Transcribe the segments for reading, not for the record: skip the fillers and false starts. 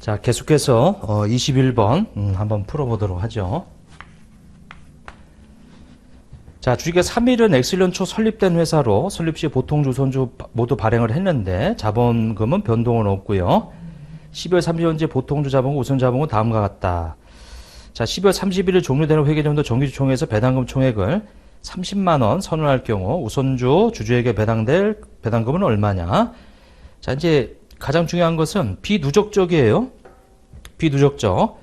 자, 계속해서 21번 한번 풀어보도록 하죠. 자, 주식의 3일은 엑셀런 초 설립된 회사로 설립 시 보통주, 우선주 모두 발행을 했는데 자본금은 변동은 없고요. 12월 30일 현재 보통주 자본금, 우선 자본금은 다음과 같다. 자, 12월 31일 종료되는 회계연도 정기주총회에서 배당금 총액을 30만 원 선언할 경우 우선주 주주에게 배당될 배당금은 얼마냐? 자, 이제 가장 중요한 것은 비누적적이에요. 비누적적.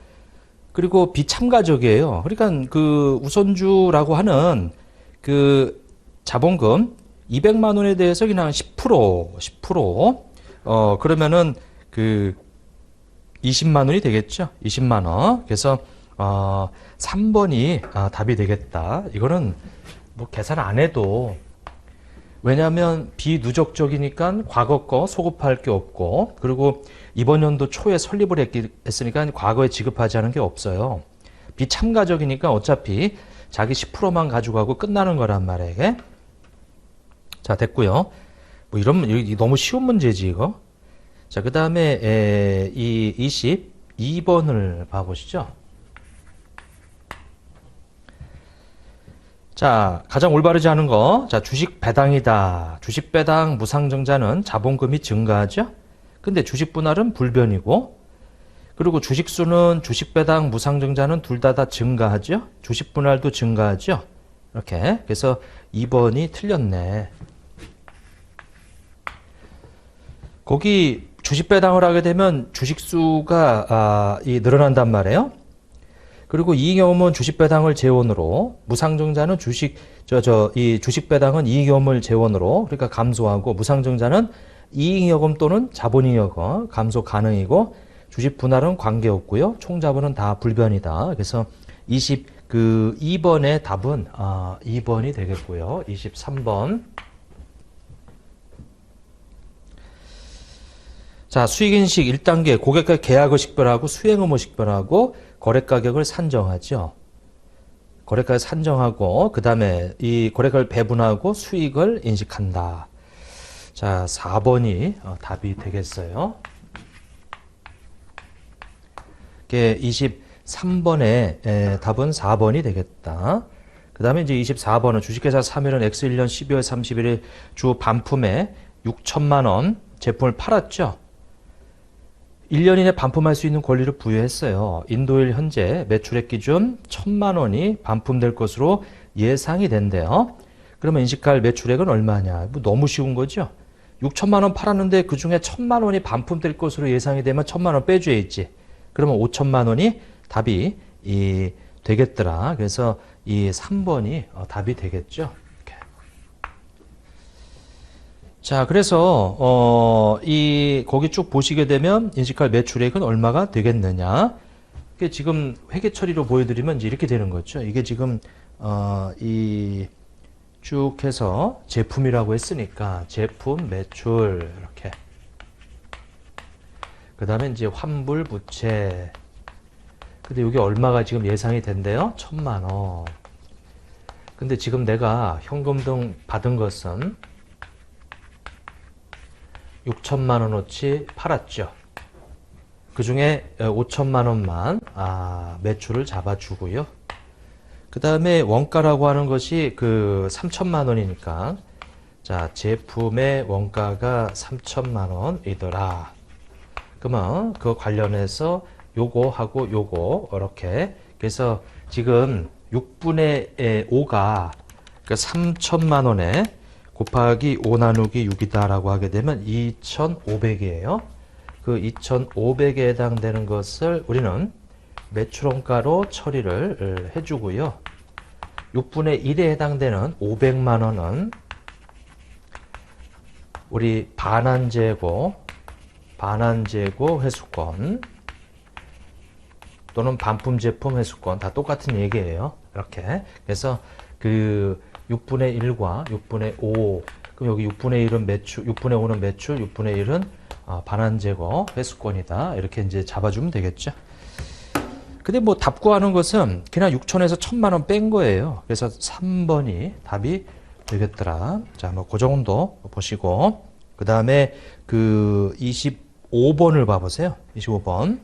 그리고 비참가적이에요. 그러니까 그 우선주라고 하는 그 자본금 200만 원에 대해서 그냥 10%, 그러면은 그 20만 원이 되겠죠. 20만 원. 그래서 3번이 답이 되겠다. 이거는 뭐 계산 안 해도, 왜냐하면 비누적적이니까 과거 거 소급할 게 없고, 그리고 이번 연도 초에 설립을 했으니까 과거에 지급하지 않은 게 없어요. 비참가적이니까 어차피 자기 10%만 가져가고 끝나는 거란 말이에요. 이게? 자, 됐고요. 뭐 이러면 너무 쉬운 문제지 이거. 자, 그 다음에 이 22번을 봐보시죠. 자, 가장 올바르지 않은 거. 자, 주식 배당이다. 주식 배당 무상증자는 자본금이 증가하죠. 근데 주식 분할은 불변이고, 그리고 주식수는 주식 배당 무상증자는 둘 다 증가하죠. 주식 분할도 증가하죠. 이렇게. 그래서 2번이 틀렸네. 거기 주식 배당을 하게 되면 주식수가 늘어난단 말이에요. 그리고 이익이 오면 주식 배당을 재원으로, 무상증자는 이 주식 배당은 이익여금을 재원으로, 그러니까 감소하고, 무상증자는 이익여금 또는 자본잉여금 감소 가능이고, 주식 분할은 관계없고요. 총자본은 다 불변이다. 그래서 2번의 답은 2번이 되겠고요. 23번. 자, 수익인식 1단계 고객과 계약을 식별하고 수행 의무 식별하고 거래가격을 산정하죠. 거래가를 산정하고 그 다음에 이 거래가를 배분하고 수익을 인식한다. 자, 4번이 답이 되겠어요. 23번의 답은 4번이 되겠다. 그 다음에 이제 24번은 주식회사 3일은 X1년 12월 31일 주 반품에 6천만 원 제품을 팔았죠. 1년 이내 반품할 수 있는 권리를 부여했어요. 인도일 현재 매출액 기준 1천만 원이 반품될 것으로 예상이 된대요. 그러면 인식할 매출액은 얼마냐? 뭐 너무 쉬운 거죠. 6천만 원 팔았는데 그 중에 1천만 원이 반품될 것으로 예상이 되면 1천만 원 빼줘야지. 그러면 5천만 원이 답이 되겠더라. 그래서 이 3번이 답이 되겠죠. 이렇게. 자, 그래서 거기 쭉 보시게 되면 인식할 매출액은 얼마가 되겠느냐. 이게 지금 회계 처리로 보여드리면 이제 이렇게 되는 거죠. 이게 지금 쭉 해서 제품이라고 했으니까 제품 매출 이렇게. 그 다음에 이제 환불 부채. 근데 여기 얼마가 지금 예상이 된대요? 1천만 원. 근데 지금 내가 현금 등 받은 것은 6천만 원어치 팔았죠. 그 중에 5천만 원만 매출을 잡아주고요. 그 다음에 원가라고 하는 것이 그 3천만 원이니까, 자, 제품의 원가가 3천만 원이더라. 그러면 그거 관련해서 요거하고 요거 이렇게. 그래서 지금 6분의 5가 그 3천만 원에 곱하기 5 나누기 6이다 라고 하게 되면 2,500이에요. 그 2,500에 해당되는 것을 우리는 매출원가로 처리를 해주고요. 6분의 1에 해당되는 500만 원은 우리 반환재고 회수권 또는 반품제품 회수권 다 똑같은 얘기예요. 이렇게. 그래서 그 6분의 1과 6분의 5, 그럼 여기 6분의 1은 매출, 6분의 5는 매출, 6분의 1은 반환재고 회수권이다. 이렇게 이제 잡아주면 되겠죠. 근데 뭐 답 구하는 것은 그냥 6천에서 1천만 원 뺀 거예요. 그래서 3번이 답이 되겠더라. 자, 뭐 그 정도 보시고, 그 다음에 그 25번을 봐보세요. 25번.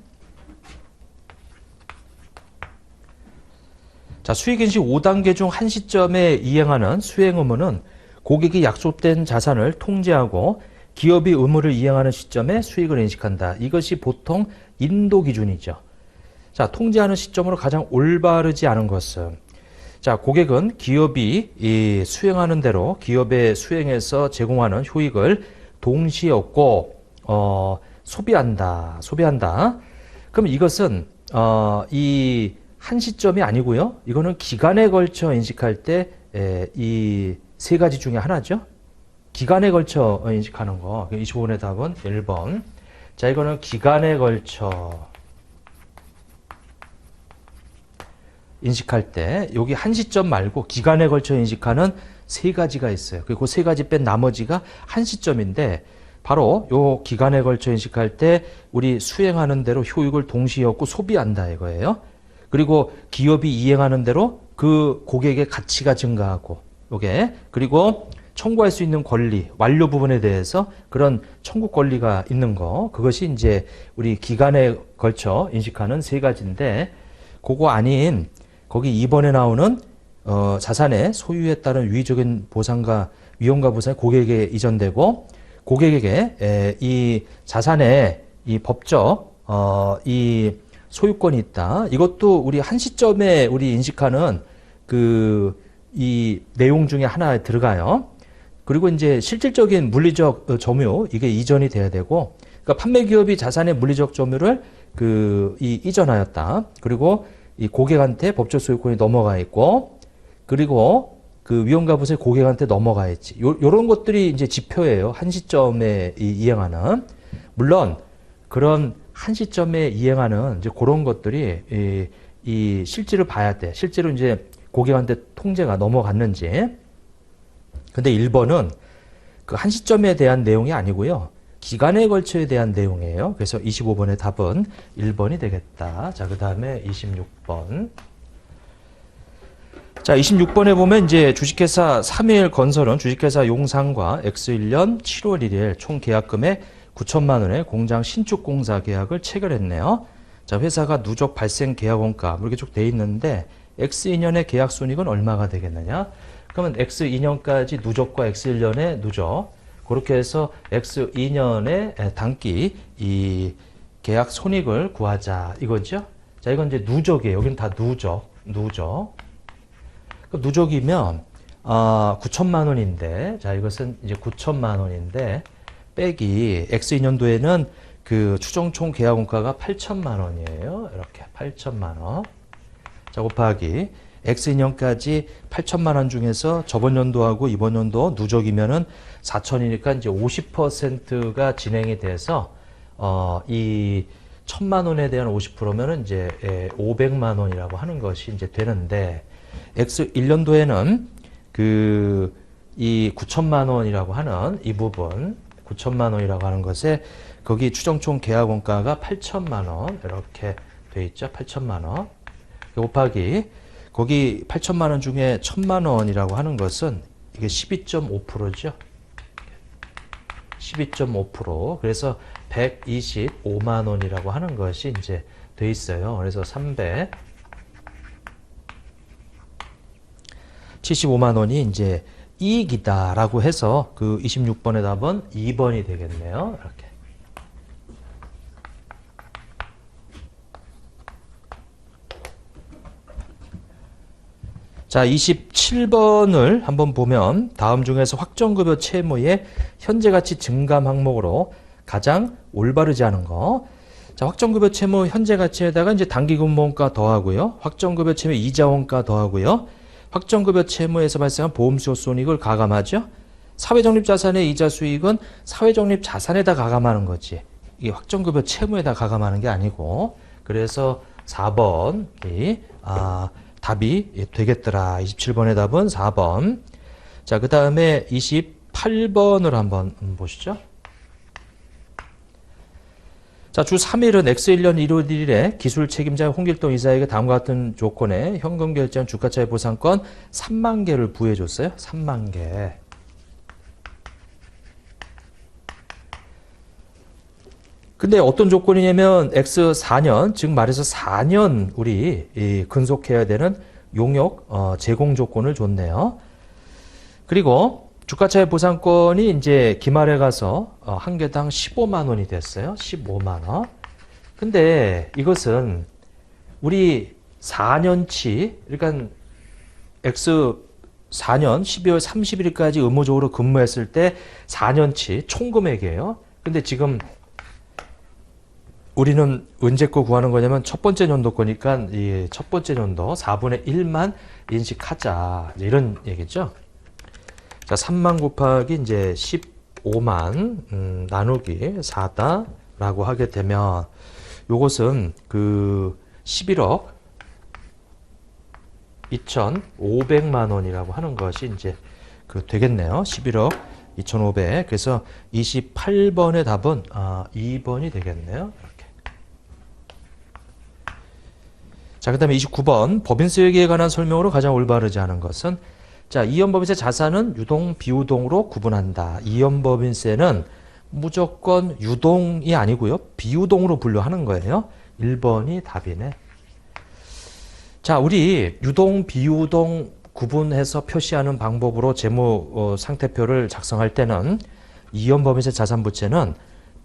자, 수익인식 5단계 중 한 시점에 이행하는 수행 의무는 고객이 약속된 자산을 통제하고 기업이 의무를 이행하는 시점에 수익을 인식한다. 이것이 보통 인도 기준이죠. 자, 통제하는 시점으로 가장 올바르지 않은 것은, 자, 고객은 기업이 이 수행하는 대로 기업의 수행에서 제공하는 효익을 동시에 얻고 소비한다. 그럼 이것은 이 한 시점이 아니고요. 이거는 기간에 걸쳐 인식할 때 이 세 가지 중에 하나죠. 기간에 걸쳐 인식하는 거. 25번의 답은 1번. 자, 이거는 기간에 걸쳐 인식할 때 여기 한 시점 말고 기간에 걸쳐 인식하는 세 가지가 있어요. 그리고 세 가지 뺀 나머지가 한 시점인데 바로 요 기간에 걸쳐 인식할 때 우리 수행하는 대로 효익을 동시에 얻고 소비한다 이거예요. 그리고 기업이 이행하는 대로 그 고객의 가치가 증가하고 요게 그리고 청구할 수 있는 권리, 완료 부분에 대해서 그런 청구 권리가 있는 거 그것이 이제 우리 기간에 걸쳐 인식하는 세 가지인데 그거 아닌 거기 2번에 나오는 자산의 소유에 따른 위의적인 보상과 위험과 보상이 고객에게 이전되고 고객에게 이 자산의 이 법적 이 소유권이 있다. 이것도 우리 한 시점에 우리 인식하는 이 내용 중에 하나에 들어가요. 그리고 이제 실질적인 물리적 점유 이게 이전이 돼야 되고, 그러니까 판매 기업이 자산의 물리적 점유를 이전하였다. 그리고 이 고객한테 법적 소유권이 넘어가 있고, 그리고 그 위험과 부서의 고객한테 넘어가 있지. 요런 것들이 이제 지표예요. 한 시점에 이행하는. 물론 그런 한 시점에 이행하는 이제 그런 것들이 이 실질을 봐야 돼. 실제로 이제 고객한테 통제가 넘어갔는지. 근데 1번은 그 한 시점에 대한 내용이 아니고요. 기간에 걸쳐에 대한 내용이에요. 그래서 25번의 답은 1번이 되겠다. 자, 그 다음에 26번. 자, 26번에 보면 이제 주식회사 3일 건설은 주식회사 용산과 X1년 7월 1일 총 계약금의 9천만 원의 공장 신축 공사 계약을 체결했네요. 자, 회사가 누적 발생 계약 원가 이렇게 쭉 돼 있는데 X2년의 계약 손익은 얼마가 되겠느냐? 그러면 X2년까지 누적과 X1년의 누적 그렇게 해서 X2년의 단기 이 계약 손익을 구하자 이거죠. 자, 이건 이제 누적이에요. 여기는 다 누적. 누적이면 9천만 원인데, 자, 이것은 이제 9천만 원인데 빼기 X2년도에는 그 추정 총 계약 원가가 8천만 원이에요. 이렇게 8천만 원. 자, 곱하기 X2년까지 8천만 원 중에서 저번 연도하고 이번 연도 누적이면은 4천이니까 이제 50%가 진행이 돼서 이 1천만 원에 대한 50%면은 이제 500만 원이라고 하는 것이 이제 되는데 X1년도에는 이 9천만 원이라고 하는 이 부분 9천만 원이라고 하는 것에 거기 추정 총 계약 원가가 8천만 원 이렇게 돼 있죠. 8천만 원 곱하기 거기 8천만 원 중에 1천만 원이라고 하는 것은 이게 12.5%죠. 12.5%. 그래서 125만 원이라고 하는 것이 이제 돼 있어요. 그래서 375만 원이 이제 이익이다라고 해서 그 26번의 답은 2번이 되겠네요. 이렇게. 자, 27번을 한번 보면 다음 중에서 확정급여 채무의 현재 가치 증감 항목으로 가장 올바르지 않은 거. 자, 확정급여 채무 현재 가치에다가 이제 단기근무원가 더하고요. 확정급여 채무 이자원가 더하고요. 확정급여 채무에서 발생한 보험수요 손익을 가감하죠. 사회적립자산의 이자 수익은 사회적립자산에다 가감하는 거지. 이게 확정급여 채무에다 가감하는 게 아니고. 그래서 4번이 답이 되겠더라. 27번의 답은 4번. 자, 그 다음에 28번을 한번 보시죠. 자, 주 3일은 X1년 1월 1일에 기술 책임자 홍길동 이사에게 다음과 같은 조건에 현금 결제한 주가차익 보상권 3만 개를 부여해줬어요. 3만 개. 근데 어떤 조건이냐면 X4년, 즉 말해서 4년 우리 근속해야 되는 용역 제공 조건을 줬네요. 그리고 주가차익 보상권이 이제 기말에 가서 한 개당 15만 원이 됐어요. 15만 원. 근데 이것은 우리 4년치, 그러니까 X 4년 12월 31일까지 의무적으로 근무했을 때 4년치 총 금액이에요. 근데 지금 우리는 언제 거 구하는 거냐면 첫 번째 연도 거니까 이 첫 번째 연도 4분의 1만 인식하자. 이런 얘기죠. 자, 3만 곱하기 이제 15만 나누기 4다라고 하게 되면 요것은 그 11억 2,500만 원이라고 하는 것이 이제 그 되겠네요. 11억 2,500. 그래서 28번의 답은 2번이 되겠네요. 이렇게. 자, 그다음에 29번 법인세액에 관한 설명으로 가장 올바르지 않은 것은 자, 이연법인세 자산은 유동, 비유동으로 구분한다. 이연법인세는 무조건 유동이 아니고요. 비유동으로 분류하는 거예요. 1번이 답이네. 자, 우리 유동, 비유동 구분해서 표시하는 방법으로 재무 상태표를 작성할 때는 이연법인세 자산부채는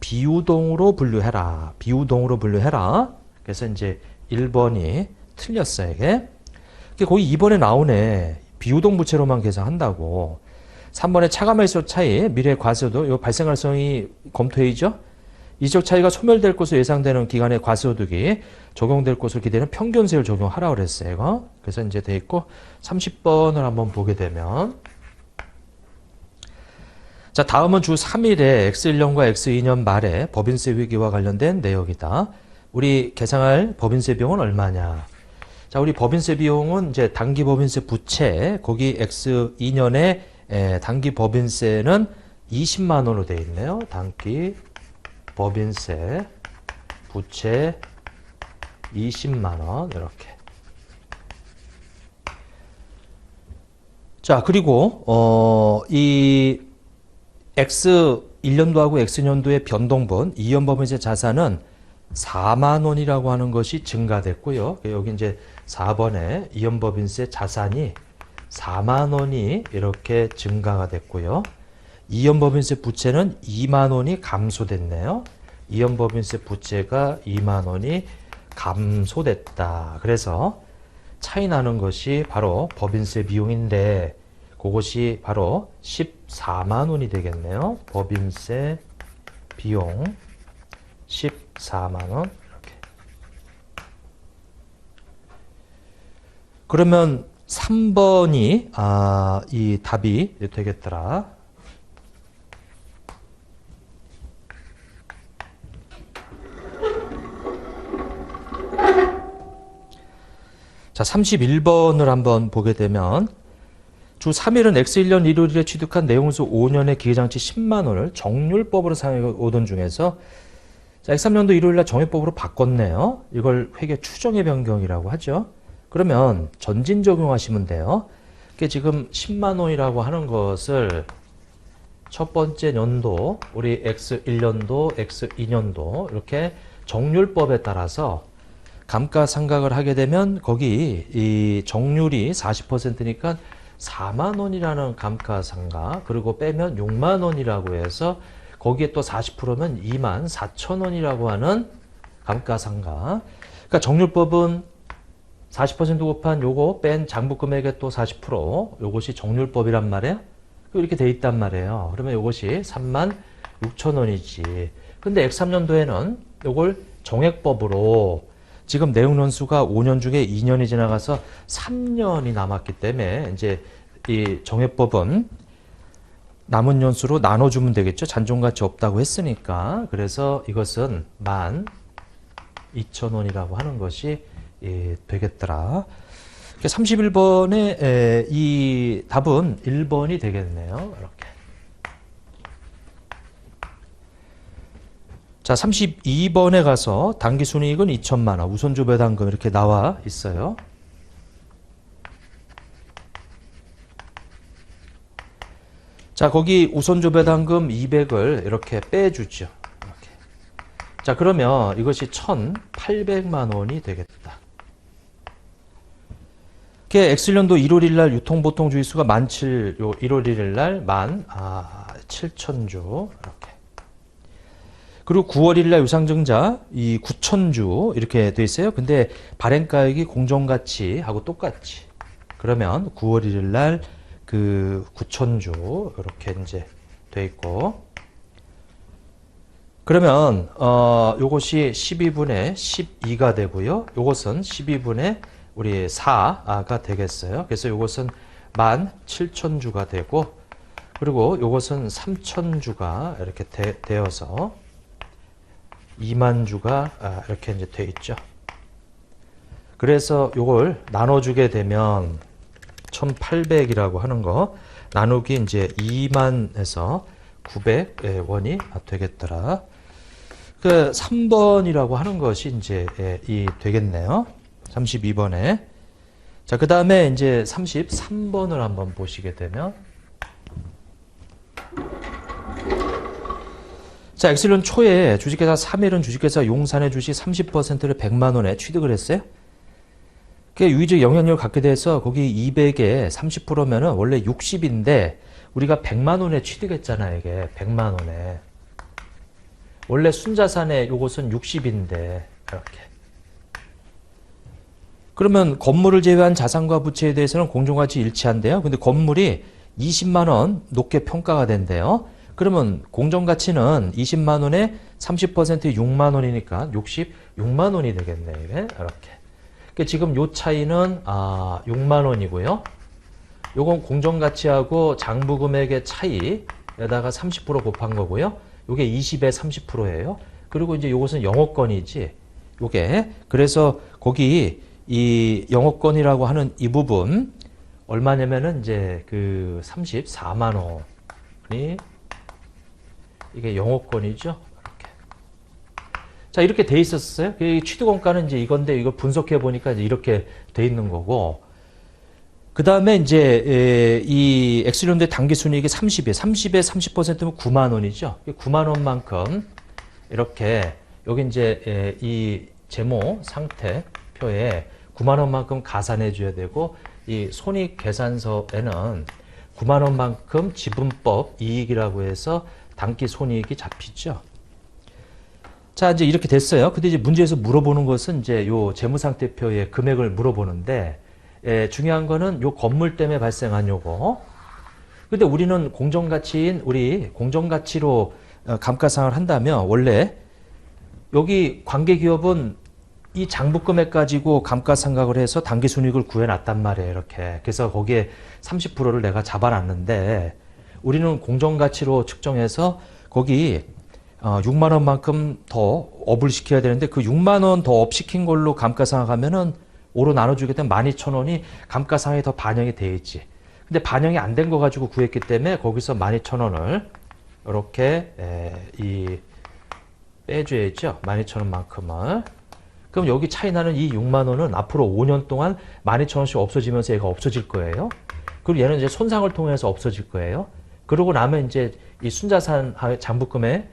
비유동으로 분류해라. 비유동으로 분류해라. 그래서 이제 1번이 틀렸어요, 이게. 거기 2번에 나오네. 비유동 부채로만 계산한다고. 3번에 차감할수 차이, 미래 과세도 요 발생 가능성이 검토해이죠. 이적 차이가 소멸될 것으로 예상되는 기간의 과세소득이 적용될 것으로 기대는 평균세율 적용하라고 그랬어요, 이거. 그래서 이제 돼 있고 30번을 한번 보게 되면 자, 다음은 주 3일에 X1년과 X2년 말에 법인세 회계와 관련된 내역이다. 우리 계상할 법인세 비용은 얼마냐? 자, 우리 법인세 비용은 이제 단기 법인세 부채, 거기 X2년에 단기 법인세는 20만 원으로 되어 있네요. 단기 법인세 부채 20만 원 이렇게. 자, 그리고 이 X1년도하고 X년도의 변동분, 이연법인세 자산은 4만 원이라고 하는 것이 증가됐고요. 여기 이제 4번에 이연법인세 자산이 4만 원이 이렇게 증가가 됐고요. 이연법인세 부채는 2만 원이 감소됐네요. 이연법인세 부채가 2만 원이 감소됐다. 그래서 차이 나는 것이 바로 법인세 비용인데 그것이 바로 14만 원이 되겠네요. 법인세 비용 14만 원 이렇게. 그러면 3번이 이 답이 되겠더라. 자, 31번을 한번 보게 되면 주 3일은 X1년 1월일에 취득한 내용수 5년의 기계장치 10만 원을 정률법으로 사용해 오던 중에서 자, X3년도 1월날 정액법으로 바꿨네요. 이걸 회계 추정의 변경이라고 하죠. 그러면 전진 적용하시면 돼요. 그게 지금 10만 원이라고 하는 것을 첫 번째 연도, 우리 X1년도, X2년도 이렇게 정률법에 따라서 감가상각을 하게 되면 거기 이 정률이 40%니까 4만 원이라는 감가상각, 그리고 빼면 6만 원이라고 해서 거기에 또 40%면 2만 4천 원이라고 하는 감가상각. 그러니까 정률법은 40% 곱한 요거 뺀 장부금액의 또 40%, 요것이 정률법이란 말이에요. 이렇게 돼 있단 말이에요. 그러면 요것이 3만 6천 원이지. 근데 X3년도에는 요걸 정액법으로 지금 내용 연수가 5년 중에 2년이 지나가서 3년이 남았기 때문에 이제 이 정액법은 남은 연수로 나눠주면 되겠죠. 잔존가치 없다고 했으니까. 그래서 이것은 12,000원이라고 하는 것이 되겠더라. 31번의 이 답은 1번이 되겠네요. 이렇게. 자, 32번에 가서 당기순이익은 2천만 원, 우선주 배당금 이렇게 나와 있어요. 자, 거기 우선주 배당금 200을 이렇게 빼주죠. 이렇게. 자, 그러면 이것이 1,800만 원이 되겠다. 엑슬련도 1월 1일 날 유통보통 주의수가 1월 1일 날 17,000주 이렇게. 그리고 9월 1일 날 유상증자 9,000주 이렇게 돼 있어요. 근데 발행가액이 공정가치하고 똑같지. 그러면 9월 1일 날 그 9,000주 이렇게 이제 돼 있고. 그러면 요것이 12분의 12가 되고요. 요것은 12분의 우리 4가 되겠어요. 그래서 요것은 17,000주가 되고, 그리고 요것은 3,000주가 이렇게 되어서 20,000주가 이렇게 이제 돼 있죠. 그래서 요걸 나눠주게 되면 1,800이라고 하는 거 나누기 이제 20,000에서 900원이 되겠더라. 그 3번이라고 하는 것이 이제 되겠네요. 32번에. 자, 그 다음에 이제 33번을 한번 보시게 되면. 자, 엑슬론 초에 주식회사 3일은 주식회사 용산의 주식 30%를 100만 원에 취득을 했어요. 그게 유의적 영향력을 갖게 돼서 거기 200에 30%면은 원래 60인데 우리가 100만 원에 취득했잖아요, 이게. 100만 원에. 원래 순자산에 요것은 60인데 이렇게. 그러면 건물을 제외한 자산과 부채에 대해서는 공정가치 일치한대요. 근데 건물이 20만 원 높게 평가가 된대요. 그러면 공정가치는 20만 원에 30% 6만 원이니까 66만 원이 되겠네. 이렇게. 그러니까 지금 요 차이는 6만 원이고요. 요건 공정가치하고 장부금액의 차이에다가 30% 곱한 거고요. 요게 20에 30%예요. 그리고 이제 요것은 영업권이지. 요게. 그래서 거기 이 영업권이라고 하는 이 부분 얼마냐면은 이제 그 34만 원이 이게 영업권이죠. 이렇게. 자, 이렇게 돼 있었어요. 취득원가는 이제 이건데 이걸 분석해 보니까 이제 이렇게 돼 있는 거고. 그 다음에 이제 이 엑슬론의 당기순이익이 30에 30%면 9만 원이죠. 9만 원만큼 이렇게 여기 이제 이 재무 상태표에 9만 원만큼 가산해 줘야 되고, 이 손익계산서에는 9만 원만큼 지분법 이익이라고 해서 당기 손익이 잡히죠. 자, 이제 이렇게 됐어요. 근데 이제 문제에서 물어보는 것은 이제 요 재무상태표의 금액을 물어보는데, 중요한 거는 요 건물 때문에 발생한 요거. 근데 우리는 공정가치로 감가상을 한다면 원래 여기 관계기업은 이 장부금액 가지고 감가상각을 해서 당기순이익을 구해놨단 말이에요. 이렇게. 그래서 거기에 30%를 내가 잡아놨는데 우리는 공정가치로 측정해서 거기 6만 원만큼 더 업을 시켜야 되는데 그 6만 원 더 업 시킨 걸로 감가상각하면은 5로 나눠주게 되면 12,000원이 감가상각에 더 반영이 돼 있지. 근데 반영이 안 된 거 가지고 구했기 때문에 거기서 12,000원을 이렇게 빼줘야죠. 12,000원만큼을. 그럼 여기 차이 나는 이 6만 원은 앞으로 5년 동안 12,000원씩 없어지면서 얘가 없어질 거예요. 그리고 얘는 이제 손상을 통해서 없어질 거예요. 그러고 나면 이제 이 순자산 장부금에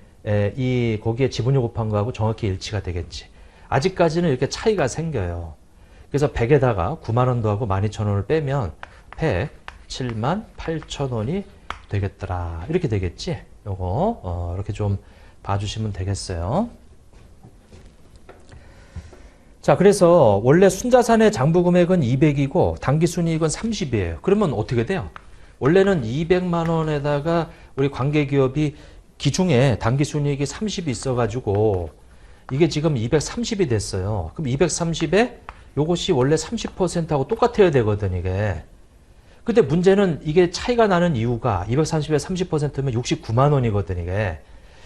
거기에 지분율 곱한 거하고 정확히 일치가 되겠지. 아직까지는 이렇게 차이가 생겨요. 그래서 100에다가 9만 원 더하고 12,000원을 빼면 107만 8천원이 되겠더라. 이렇게 되겠지? 요거 이렇게 좀 봐주시면 되겠어요. 자, 그래서 원래 순자산의 장부금액은 200이고 당기순이익은 30이에요. 그러면 어떻게 돼요? 원래는 200만 원에다가 우리 관계기업이 기중에 당기순이익이 30이 있어가지고 이게 지금 230이 됐어요. 그럼 230에 요것이 원래 30%하고 똑같아야 되거든, 이게. 근데 문제는 이게 차이가 나는 이유가 230에 30%면 69만 원이거든, 이게.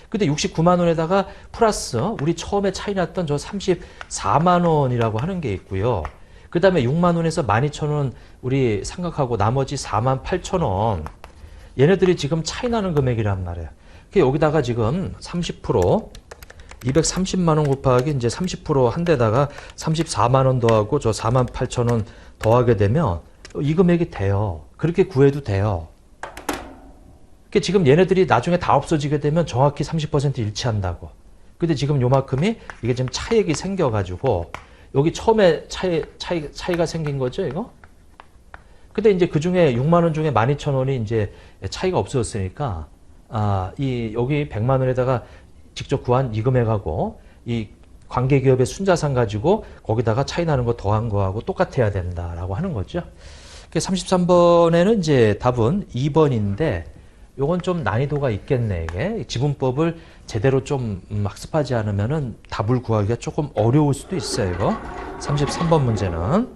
근데 69만 원에다가 플러스 우리 처음에 차이 났던 저 34만 원이라고 하는 게 있고요. 그 다음에 6만 원에서 12,000원 우리 생각하고 나머지 4만 8천 원. 얘네들이 지금 차이 나는 금액이란 말이에요. 여기다가 지금 30% 230만 원 곱하기 이제 30% 한 데다가 34만 원 더하고 저 4만 8천 원 더하게 되면 이 금액이 돼요. 그렇게 구해도 돼요. 지금 얘네들이 나중에 다 없어지게 되면 정확히 30% 일치한다고. 근데 지금 요만큼이 이게 지금 차익이 생겨가지고 여기 처음에 차이가 생긴 거죠, 이거? 근데 이제 그 중에 6만 원 중에 12,000원이 이제 차이가 없어졌으니까, 여기 100만 원에다가 직접 구한 이 금액하고, 이 관계기업의 순자산 가지고 거기다가 차이 나는 거 더한 거하고 똑같아야 된다라고 하는 거죠. 33번에는 이제 답은 2번인데, 요건 좀 난이도가 있겠네, 이게. 지분법을 제대로 좀 학습하지 않으면은 답을 구하기가 조금 어려울 수도 있어요, 이거. 33번 문제는.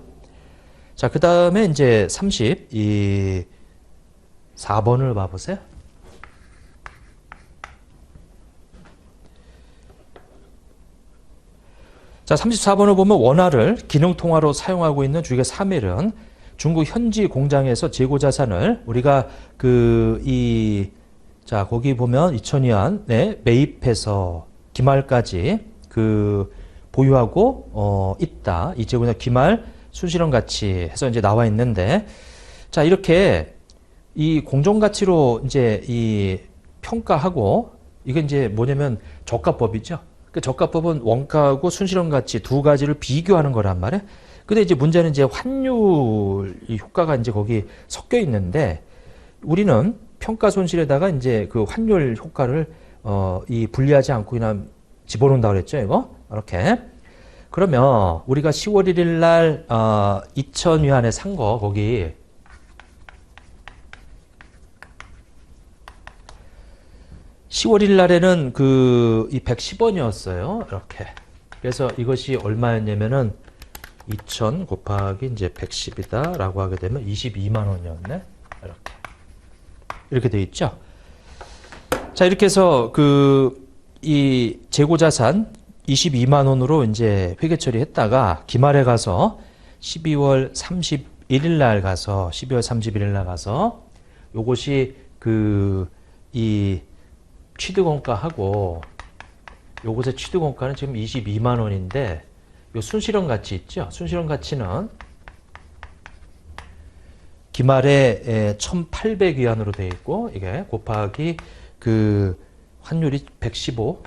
자, 그 다음에 이제 34번을 봐보세요. 자, 34번을 보면 원화를 기능통화로 사용하고 있는 주식의 3일은 중국 현지 공장에서 재고 자산을 우리가 자, 거기 보면 2002년에 매입해서 기말까지 보유하고 있다. 이 재고자 기말 순실현 가치 해서 이제 나와 있는데, 자, 이렇게 이 공정 가치로 이제 이 평가하고, 이게 이제 뭐냐면 저가법이죠. 그 저가법은 원가하고 순실현 가치 두 가지를 비교하는 거란 말이에요. 근데 이제 문제는 이제 환율 이 효과가 이제 거기 섞여 있는데, 우리는 평가 손실에다가 이제 그 환율 효과를 이 분리하지 않고 그냥 집어넣는다 그랬죠, 이거? 이렇게. 그러면 우리가 10월 1일 날 2,000위안에 산 거 거기 10월 1일 날에는 이 110원이었어요. 이렇게. 그래서 이것이 얼마였냐면은 2,000 곱하기 이제 110이다 라고 하게 되면 22만 원이었네. 이렇게 돼 있죠. 자, 이렇게 해서 이 재고자산 22만 원으로 이제 회계 처리했다가 기말에 가서 12월 31일 날 가서 요것이 이 취득원가하고 요것의 취득원가는 지금 22만 원인데, 요 순실현 가치 있죠? 순실현 가치는 기말에 1,800위안으로 되어 있고, 이게 곱하기 환율이 115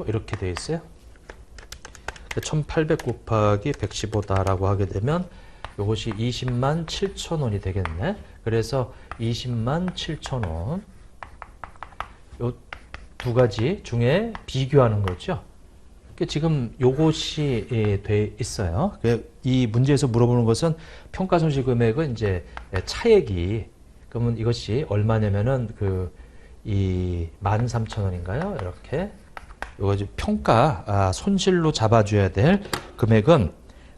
이렇게 되어 있어요. 1,800 곱하기 115다라고 하게 되면 요것이 20만 7천 원이 되겠네. 그래서 20만 7천 원. 요 두 가지 중에 비교하는 거죠. 지금 요것이 돼 있어요. 이 문제에서 물어보는 것은 평가 손실 금액은 이제 차액이, 그러면 이것이 얼마냐면은 이 13,000원인가요? 이렇게. 요거 평가 손실로 잡아줘야 될 금액은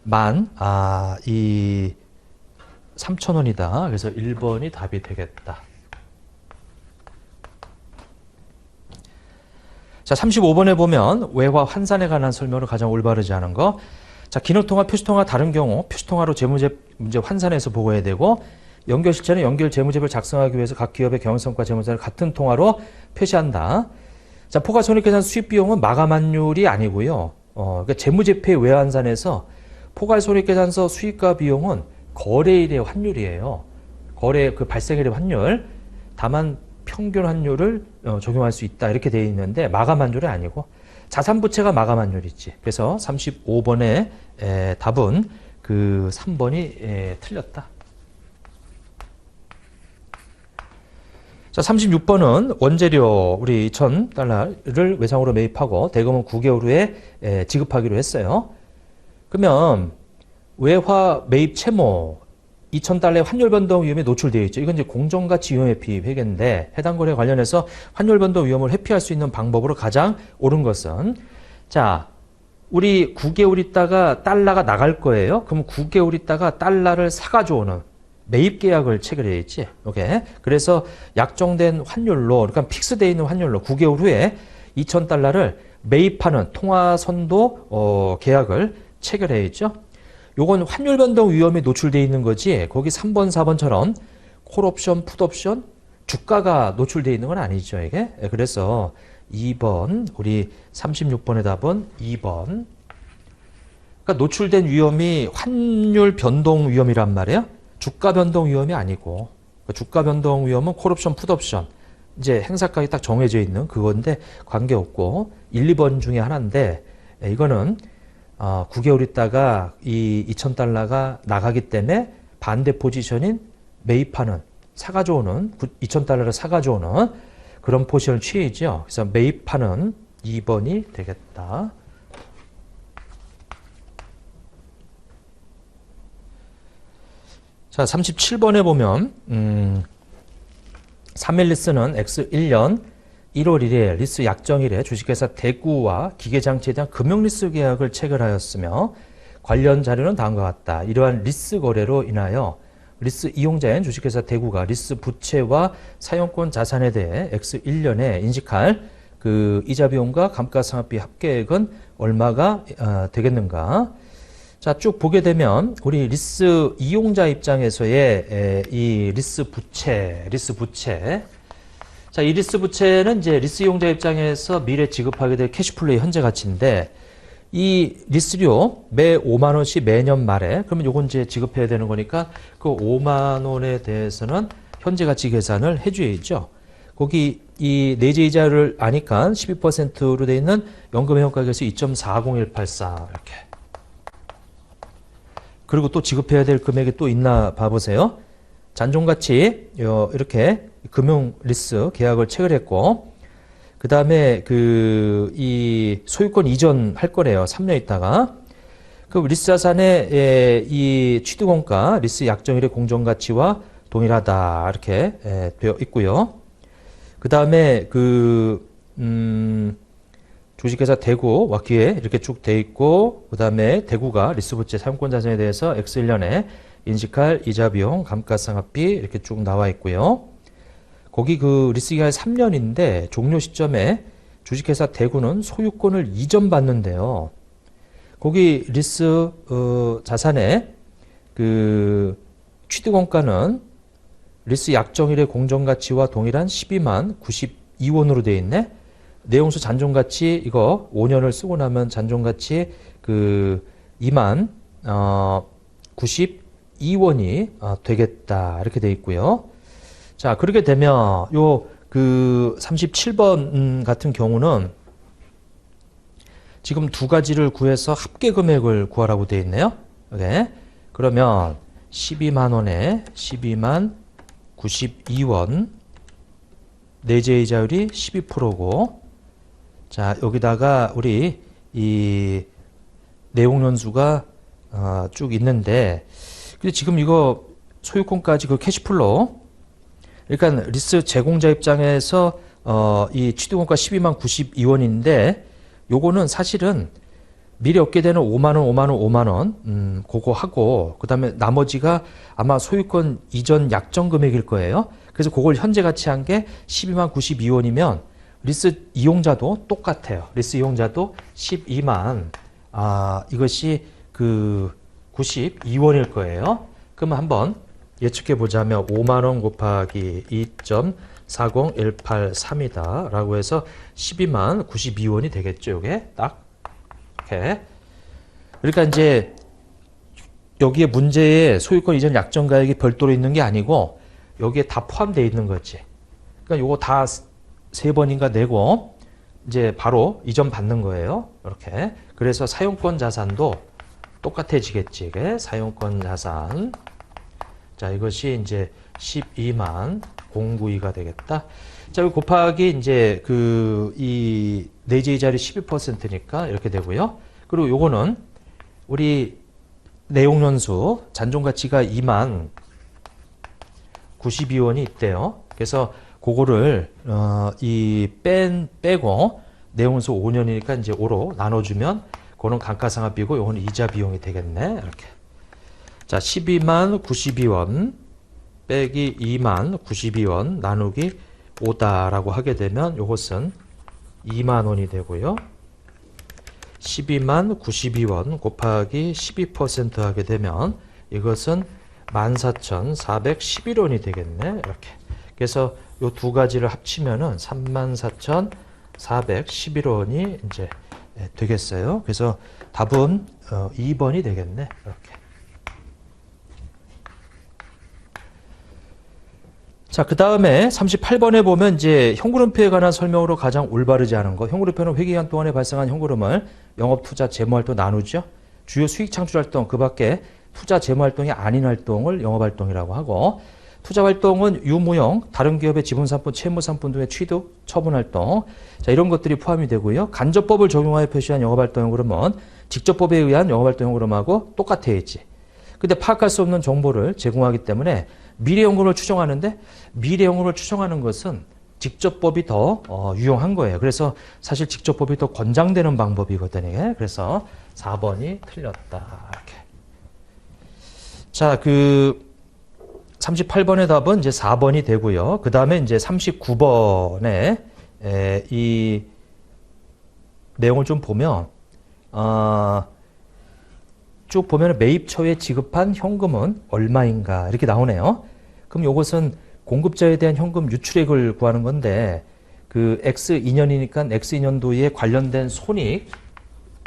13,000원이다. 그래서 1번이 답이 되겠다. 자, 35번에 보면 외화 환산에 관한 설명을 가장 올바르지 않은 거. 자, 기능통화, 표시통화 다른 경우 표시통화로 재무제 문제 환산해서 보고해야 되고, 연결 실체는 연결 재무제표를 작성하기 위해서 각 기업의 경영성과 재무제를 같은 통화로 표시한다. 자, 포괄손익계산 수입비용은 마감환율이 아니고요. 그러니까 재무제표의 외환산에서 포괄손익계산서 수익과 비용은 거래일의 환율이에요. 거래 발생일의 환율. 다만 평균 환율을 적용할 수 있다 이렇게 되어 있는데 마감환율이 아니고 자산부채가 마감환율이지. 그래서 35번의 답은 3번이 틀렸다. 자, 36번은 원재료 우리 2,000달러를 외상으로 매입하고 대금은 9개월 후에 지급하기로 했어요. 그러면 외화 매입 채무 2,000달러의 환율 변동 위험에 노출되어 있죠. 이건 이제 공정가치 위험 회피 회계인데, 해당 거래에 관련해서 환율 변동 위험을 회피할 수 있는 방법으로 가장 옳은 것은, 자, 우리 9개월 있다가 달러가 나갈 거예요. 그럼 9개월 있다가 달러를 사가지고 오는 매입 계약을 체결해야지. 오케이. 그래서 약정된 환율로, 그러니까 픽스되어 있는 환율로 9개월 후에 2,000달러를 매입하는 통화선도 계약을 체결해야죠. 요건 환율 변동 위험에 노출되어 있는 거지, 거기 3번, 4번처럼 콜옵션, 풋옵션, 주가가 노출되어 있는 건 아니죠, 이게. 그래서 2번, 우리 36번의 답은 2번. 그러니까 노출된 위험이 환율 변동 위험이란 말이에요. 주가 변동 위험이 아니고, 주가 변동 위험은 콜옵션, 풋옵션, 이제 행사가격이 딱 정해져 있는 그건데 관계없고, 1, 2번 중에 하나인데, 이거는 9개월 있다가 이 2,000달러가 나가기 때문에 반대 포지션인 매입하는, 사가져오는, 2,000달러를 사가져오는 그런 포지션을 취해야죠. 그래서 매입하는 2번이 되겠다. 자, 37번에 보면 3일 리스는 X 1년 1월 1일 리스 약정일에 주식회사 대구와 기계장치에 대한 금융리스 계약을 체결하였으며 관련 자료는 다음과 같다. 이러한 리스 거래로 인하여 리스 이용자인 주식회사 대구가 리스 부채와 사용권 자산에 대해 X 1년에 인식할 그 이자 비용과 감가상각비 합계액은 얼마가 되겠는가? 자, 쭉 보게 되면 우리 리스 이용자 입장에서의 이 리스 부채. 자, 이 리스 부채는 이제 리스 이용자 입장에서 미래 지급하게 될 캐시플로우의 현재 가치인데 이 리스료 매 5만 원씩 매년 말에 그러면 요건 이제 지급해야 되는 거니까 그 5만 원에 대해서는 현재 가치 계산을 해줘야죠. 거기 이 내재 이자를 아니까 12%로 돼 있는 연금 회원가격에서 2.40184 이렇게. 그리고 또 지급해야 될 금액이 또 있나 봐보세요. 잔존가치 이렇게 금융 리스 계약을 체결했고 그 다음에 이 소유권 이전할 거래요. 3년 있다가. 그 리스 자산의 이 취득원가 리스 약정일의 공정가치와 동일하다 이렇게 되어 있고요. 그 다음에 주식회사 대구와 기에 이렇게 쭉 돼 있고 그 다음에 대구가 리스부채 사용권 자산에 대해서 X1년에 인식할 이자 비용 감가상각비 이렇게 쭉 나와 있고요. 거기 그 리스 기간이 3년인데 종료 시점에 주식회사 대구는 소유권을 이전받는데요. 거기 리스 자산의 그 취득원가는 리스 약정일의 공정가치와 동일한 12만 92원으로 되어 있네. 내용수 잔존가치 이거 5년을 쓰고 나면 잔존가치 2만 92원이 되겠다 이렇게 되어 있고요. 자, 그렇게 되면 요 37번 같은 경우는 지금 두 가지를 구해서 합계 금액을 구하라고 되어 있네요. 오케이. 그러면 12만 원에 12만 92원 내재이자율이 12%고 자, 여기다가 우리 이 내용연수가 쭉 있는데 근데 지금 이거 소유권까지 그 캐시플로우 그러니까 리스 제공자 입장에서 이 취득원가 12만 92원인데 요거는 사실은 미래 얻게 되는 5만원 그거 하고 그 다음에 나머지가 아마 소유권 이전 약정 금액일 거예요. 그래서 그걸 현재 가치 한 게 12만 92원이면 리스 이용자도 똑같아요. 리스 이용자도 12만 이것이 92원일 거예요. 그러면 한번 예측해 보자면 5만원 곱하기 2.40183이다 라고 해서 12만 92원이 되겠죠. 요게 딱 이렇게. 그러니까 이제 여기에 문제의 소유권 이전 약정가액이 별도로 있는 게 아니고 여기에 다 포함되어 있는 거지. 그러니까 요거 다 3번인가 내고 이제 바로 이전 받는 거예요. 이렇게. 그래서 사용권 자산도 똑같아지겠지. 이게 사용권 자산. 자, 이것이 이제 12만 092가 되겠다. 자, 여기 곱하기 이제 이 내재이자율이 12%니까 이렇게 되고요. 그리고 요거는 우리 내용연수 잔존가치가 2만 92원이 있대요. 그래서 그거를 빼고 내용연수 5년이니까 이제 5로 나눠주면 그거는 감가상각비고 요거는 이자 비용이 되겠네. 이렇게. 자, 12만 92원 빼기 2만 92원 나누기 5다라고 하게 되면 요것은 2만 원이 되고요. 12만 92원 곱하기 12% 하게 되면 이것은 14,411원이 되겠네. 이렇게. 그래서 요 두 가지를 합치면은 34,411원이 이제 되겠어요. 그래서 답은 2번이 되겠네. 이렇게. 자, 그 다음에 38번에 보면 이제 현금흐름표에 관한 설명으로 가장 올바르지 않은 거. 현금흐름표는 회계기간 동안에 발생한 현금흐름을 영업투자, 재무활동 나누죠. 주요 수익 창출활동 그 밖에 투자 재무 활동이 아닌 활동을 영업 활동이라고 하고, 투자 활동은 유무형, 다른 기업의 지분 상품, 채무 상품 등의 취득, 처분 활동. 자, 이런 것들이 포함이 되고요. 간접법을 적용하여 표시한 영업 활동형 그러면 직접법에 의한 영업 활동형 그럼하고 똑같아야지. 근데 파악할 수 없는 정보를 제공하기 때문에 미래 연금을 추정하는데, 미래 연금을 추정하는 것은 직접법이 더 유용한 거예요. 그래서 사실 직접법이 더 권장되는 방법이거든요. 그래서 4번이 틀렸다. 이렇게. 자, 38번의 답은 이제 4번이 되고요. 그 다음에 이제 39번에 이 내용을 좀 보면, 쭉 보면 매입 초에 지급한 현금은 얼마인가 이렇게 나오네요. 그럼 이것은 공급자에 대한 현금 유출액을 구하는 건데, 그 X 2년이니까 X 2년도에 관련된 손익,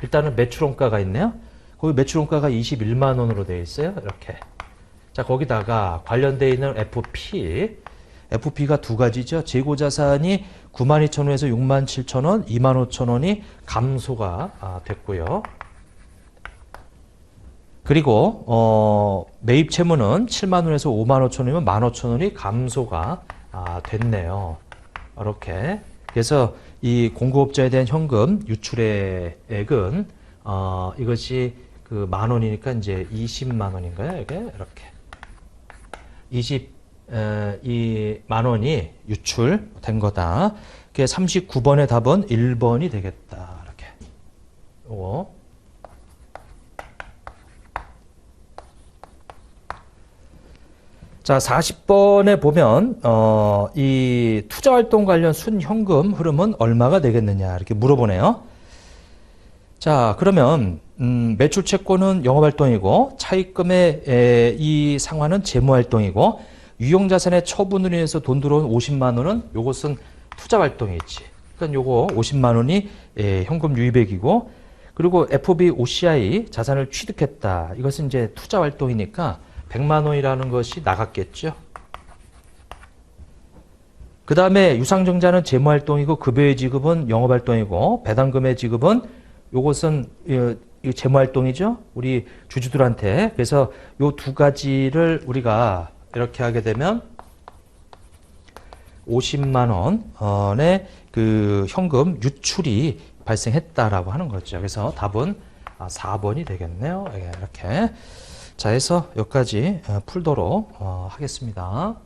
일단은 매출원가가 있네요. 거기 매출원가가 21만 원으로 되어 있어요. 이렇게. 자, 거기다가 관련되어 있는 FP가 두 가지죠. 재고자산이 92,000원에서 67,000원, 25,000원이 감소가 됐고요. 그리고 매입 채무는 7만 원에서 5만 5천 원이면 15,000원이 감소가 됐네요. 이렇게. 그래서 이 공급업자에 대한 현금 유출액은 이것이 그 만 원이니까 이제 20만 원인가요? 이게 이렇게 22만 원이 유출된 거다. 그게 39번의 답은 1번이 되겠다. 이렇게. 요거. 자, 40번에 보면 이 투자활동 관련 순현금 흐름은 얼마가 되겠느냐 이렇게 물어보네요. 자, 그러면 매출 채권은 영업활동이고, 차입금의 이 상환은 재무활동이고, 유용자산의 처분으로 인해서 돈 들어온 50만 원은 요것은 투자활동이지. 그러니까 요거 50만 원이 현금 유입액이고, 그리고 FB OCI 자산을 취득했다. 이것은 이제 투자활동이니까 100만 원이라는 것이 나갔겠죠. 그 다음에 유상증자는 재무활동이고, 급여의 지급은 영업활동이고, 배당금의 지급은 요것은 이 재무활동이죠. 우리 주주들한테. 그래서 요 두 가지를 우리가 이렇게 하게 되면 50만 원의 그 현금 유출이 발생했다라고 하는 거죠. 그래서 답은 4번이 되겠네요. 이렇게. 자, 해서 여기까지 풀도록 하겠습니다.